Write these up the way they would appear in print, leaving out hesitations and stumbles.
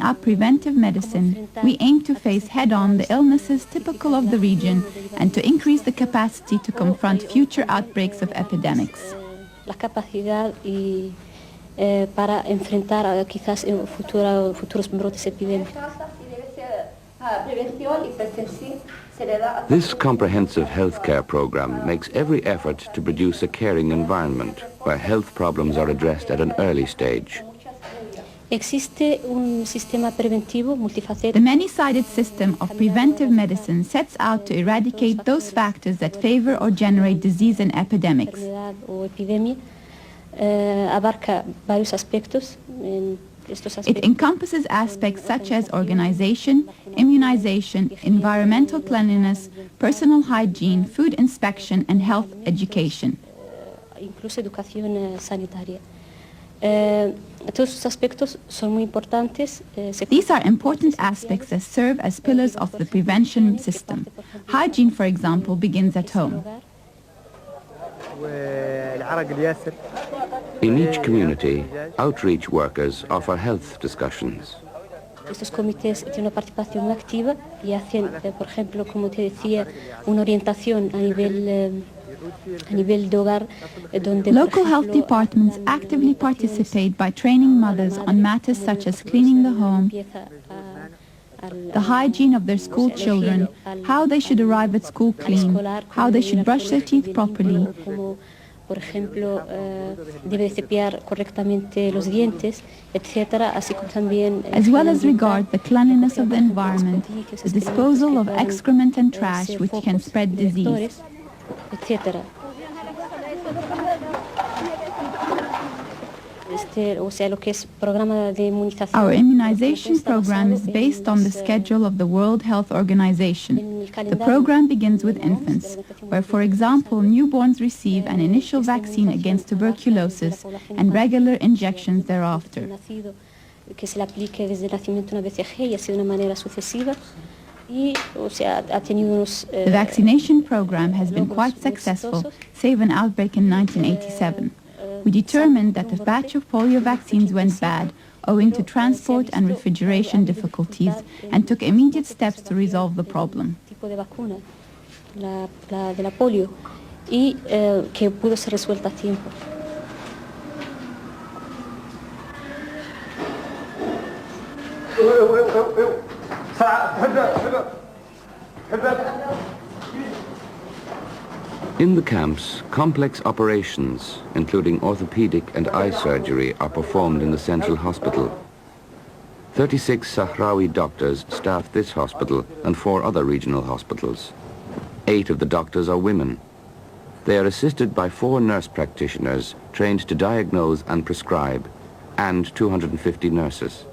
Taking up preventive medicine, we aim to face head-on the illnesses typical of the region and to increase the capacity to confront future outbreaks of epidemics. La capacidad y para enfrentar quizás futuros brotes epidémicos. This comprehensive healthcare program makes every effort to produce a caring environment where health problems are addressed at an early stage. Existe un sistema preventivo multifacético. The many-sided system of preventive medicine sets out to eradicate those factors that favor or generate disease and epidemics. Abarca varios aspectos. It encompasses aspects such as organization, immunization, environmental cleanliness, personal hygiene, food inspection, and health education. Incluso educación sanitaria. Todos estos aspectos son muy importantes. These are important aspects that serve as pillars of the prevention system. Hygiene, for example, begins at home. In each community, outreach workers offer health discussions. Estos comités tienen una participación muy activa y hacen, por ejemplo, como te decía, una orientación a nivel de hogar, donde local health departments actively participate by training mothers on matters such as cleaning the home, the hygiene of their school children, how they should arrive at school clean, how they should brush their teeth properly. Por ejemplo, debe cepillar correctamente los dientes, etcétera, así como también as well as regard the cleanliness of the environment, the disposal of excrement and trash which can spread disease, etcétera. Our immunization program is based on the schedule of the World Health Organization. The program begins with infants, where, for example, newborns receive an initial vaccine against tuberculosis and regular injections thereafter. The vaccination program has been quite successful, save an outbreak in 1987. We determined that a batch of polio vaccines went bad owing to transport and refrigeration difficulties and took immediate steps to resolve the problem. La de la polio, y que pudo ser resuelta a tiempo. In the camps, complex operations, including orthopedic and eye surgery, are performed in the central hospital. 36 Sahrawi doctors staff this hospital and 4 other regional hospitals. 8 of the doctors are women. They are assisted by 4 nurse practitioners trained to diagnose and prescribe, and 250 nurses.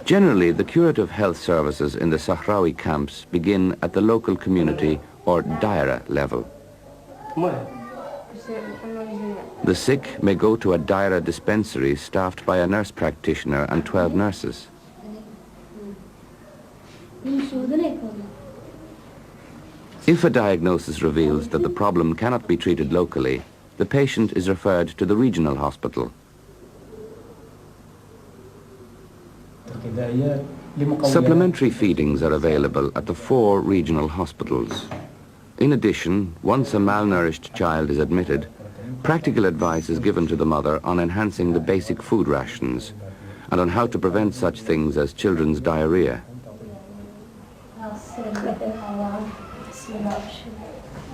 Generally, the curative health services in the Sahrawi camps begin at the local community or daira level. The sick may go to a daira dispensary staffed by a nurse practitioner and 12 nurses. If a diagnosis reveals that the problem cannot be treated locally, the patient is referred to the regional hospital. Supplementary feedings are available at the 4 regional hospitals. In addition, once a malnourished child is admitted, practical advice is given to the mother on enhancing the basic food rations and on how to prevent such things as children's diarrhea.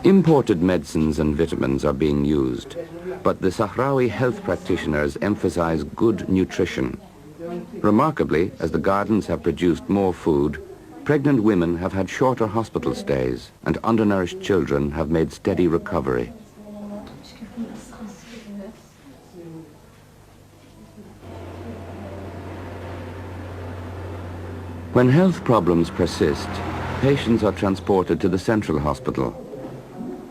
Imported medicines and vitamins are being used, but the Sahrawi health practitioners emphasize good nutrition. Remarkably, as the gardens have produced more food, pregnant women have had shorter hospital stays and undernourished children have made steady recovery. When health problems persist, patients are transported to the central hospital.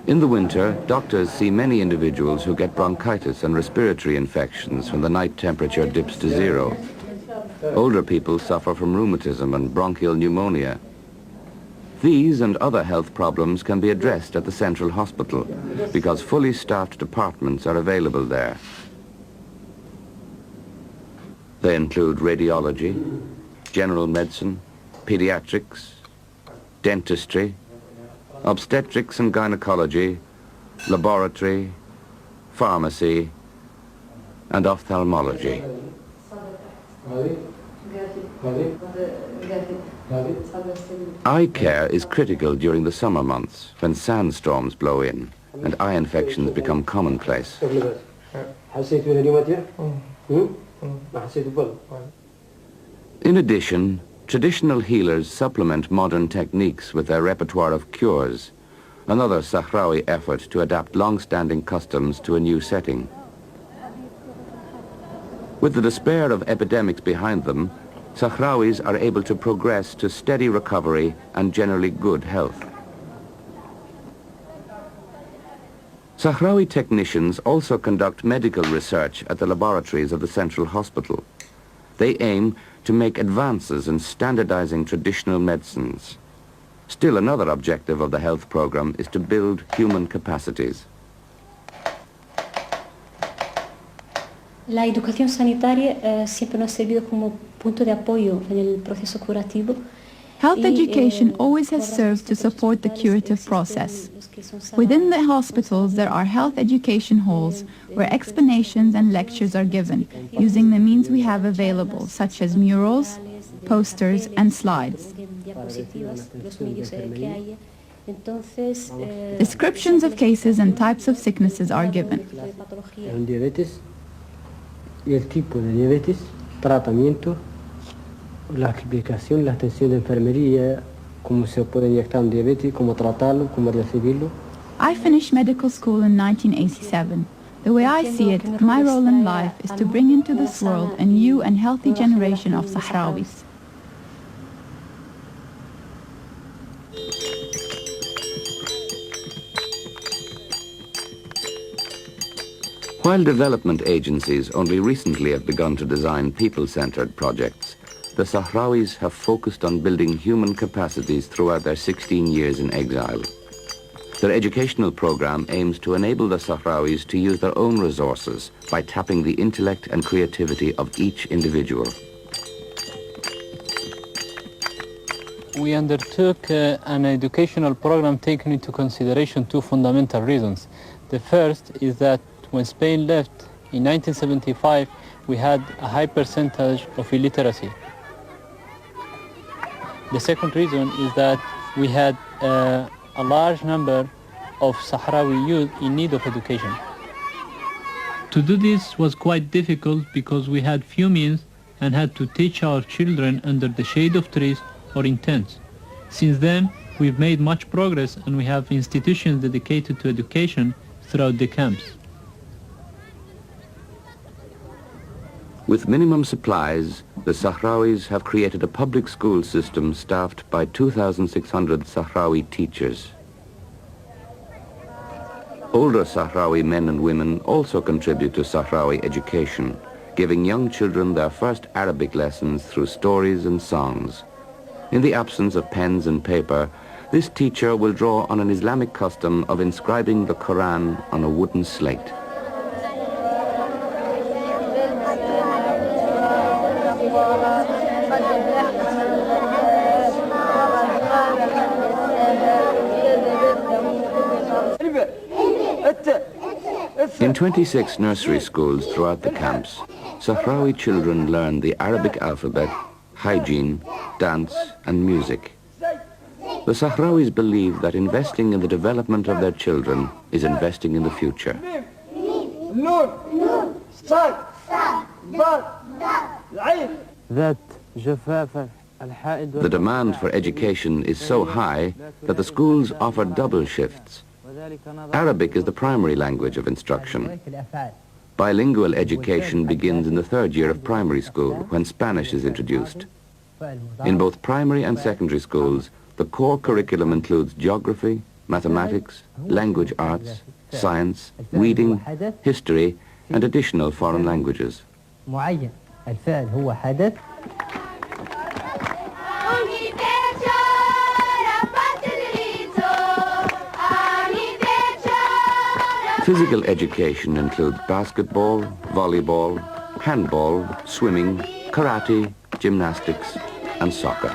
In the winter, doctors see many individuals who get bronchitis and respiratory infections when the night temperature dips to 0. Older people suffer from rheumatism and bronchial pneumonia. These and other health problems can be addressed at the central hospital because fully staffed departments are available there. They include radiology, general medicine, pediatrics, dentistry, obstetrics and gynecology, laboratory, pharmacy, and ophthalmology. Eye care is critical during the summer months when sandstorms blow in and eye infections become commonplace. In addition, traditional healers supplement modern techniques with their repertoire of cures, another Sahrawi effort to adapt long-standing customs to a new setting. With the despair of epidemics behind them, Sahrawis are able to progress to steady recovery and generally good health. Sahrawi technicians also conduct medical research at the laboratories of the Central Hospital. They aim to make advances in standardizing traditional medicines. Still another objective of the health program is to build human capacities. La educación sanitaria siempre nos ha servido como punto de apoyo en el proceso curativo. Health education always has served to support the curative process. Within the hospitals, there are health education halls where explanations and lectures are given using the means we have available, such as murals, posters, and slides. Descriptions of cases and types of sicknesses are given. Y el tipo de diabetes, tratamiento, la explicación, la atención de enfermería, cómo se puede inyectar un diabetes, cómo tratarlo, cómo recibirlo. I finished medical school in 1987. The way I see it, my role in life is to bring into this world a new and healthy generation of Sahrawis. While development agencies only recently have begun to design people-centered projects, the Sahrawis have focused on building human capacities throughout their 16 years in exile. Their educational program aims to enable the Sahrawis to use their own resources by tapping the intellect and creativity of each individual. We undertook an educational program taking into consideration two fundamental reasons. The first is that when Spain left in 1975, we had a high percentage of illiteracy. The second reason is that we had a large number of Sahrawi youth in need of education. To do this was quite difficult because we had few means and had to teach our children under the shade of trees or in tents. Since then, we've made much progress and we have institutions dedicated to education throughout the camps. With minimum supplies, the Sahrawis have created a public school system staffed by 2,600 Sahrawi teachers. Older Sahrawi men and women also contribute to Sahrawi education, giving young children their first Arabic lessons through stories and songs. In the absence of pens and paper, this teacher will draw on an Islamic custom of inscribing the Quran on a wooden slate. In 26 nursery schools throughout the camps, Sahrawi children learn the Arabic alphabet, hygiene, dance, and music. The Sahrawis believe that investing in the development of their children is investing in the future. The demand for education is so high that the schools offer double shifts. Arabic is the primary language of instruction. Bilingual education begins in the third year of primary school, when Spanish is introduced. In both primary and secondary schools, the core curriculum includes geography, mathematics, language arts, science, reading, history, and additional foreign languages. Physical education includes basketball, volleyball, handball, swimming, karate, gymnastics, and soccer.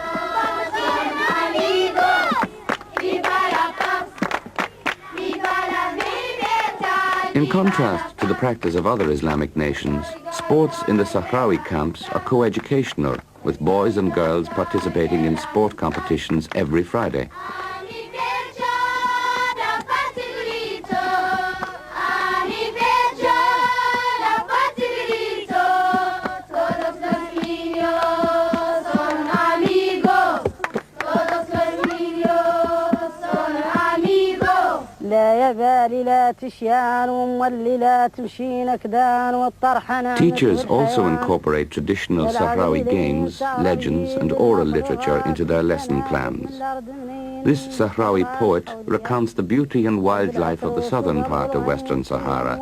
In contrast to the practice of other Islamic nations, sports in the Sahrawi camps are co-educational, with boys and girls participating in sport competitions every Friday. Teachers also incorporate traditional Sahrawi games, legends, and oral literature into their lesson plans. This Sahrawi poet recounts the beauty and wildlife of the southern part of Western Sahara,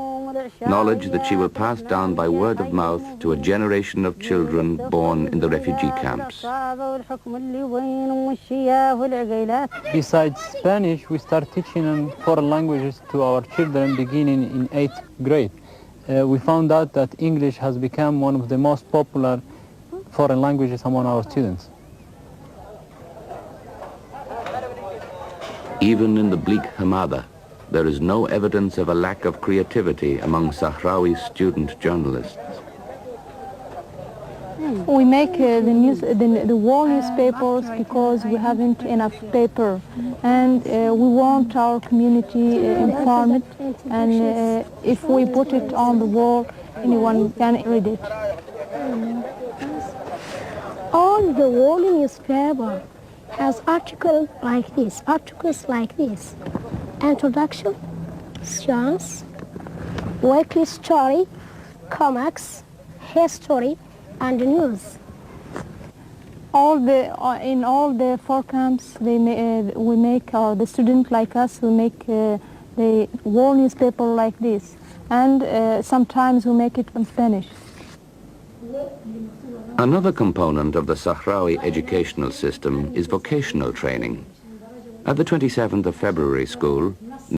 knowledge that she will pass down by word of mouth to a generation of children born in the refugee camps. Besides Spanish, we start teaching foreign languages to our children beginning in 8th grade. We found out that English has become one of the most popular foreign languages among our students. Even in the bleak Hamada, there is no evidence of a lack of creativity among Sahrawi student journalists. We make the wall newspapers because we haven't enough paper, and we want our community informed, and if we put it on the wall, anyone can read it. On the wall newspaper has articles like this. Introduction, science, weekly story, comics, history, and news. In all the 4 camps, we make, the students like us, we make the wall newspaper like this, and sometimes we make it in Spanish. Another component of the Sahrawi educational system is vocational training. At the 27th of February school,